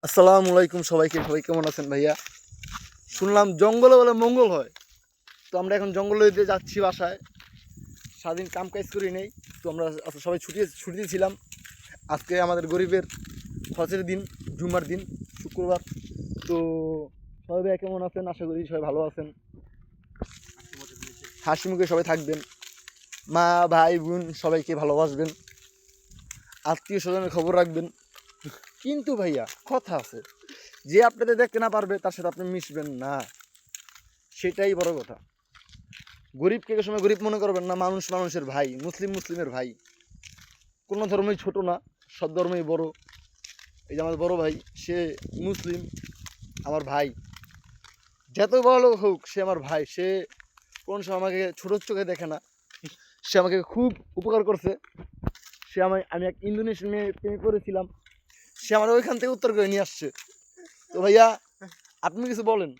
আসসালামু আলাইকুম সবাইকে। সবাই কেমন আছেন ভাইয়া? শুনলাম জঙ্গলে বলে মঙ্গল হয়। তো আমরা এখন জঙ্গলে দিয়ে যাচ্ছি বাসায়। সারাদিন কাম কাজ করি নেই। তো আমরা সবাই ছুটিতে ছিলাম। আজকে আমাদের গরিবের হজের দিন, জুম্মার দিন, শুক্রবার। তো সবাই ভাইয়া কেমন আছেন? আশা করি সবাই ভালো আছেন, হাসি মুখে সবাই থাকবেন। মা ভাই বোন সবাইকে ভালোবাসবেন, আত্মীয় স্বজনের খবর রাখবেন। কিন্তু ভাইয়া কথা আছে, যে আপনাদের দেখতে না পারবে তার সাথে আপনি মিশবেন না, সেটাই বড় কথা। গরিবকে এক সময় গরিব মনে করবেন না, মানুষ মানুষের ভাই, মুসলিম মুসলিমের ভাই। কোনো ধর্মই ছোট না, সব ধর্মই বড়। এই যে আমাদের বড় ভাই, সে মুসলিম, আমার ভাই। যত বড় লোক হোক, সে আমার ভাই। সে কোন সময় আমাকে ছোট চোখে দেখে না, সে আমাকে খুব উপকার করছে। আমি এক ইন্দোনেশিয়ান মেয়ে প্রেমে করেছিলাম, সে আমার ওইখান থেকে উত্তর করে নিয়ে আসছে। তো ভাইয়া আপনি কিছু বলেন।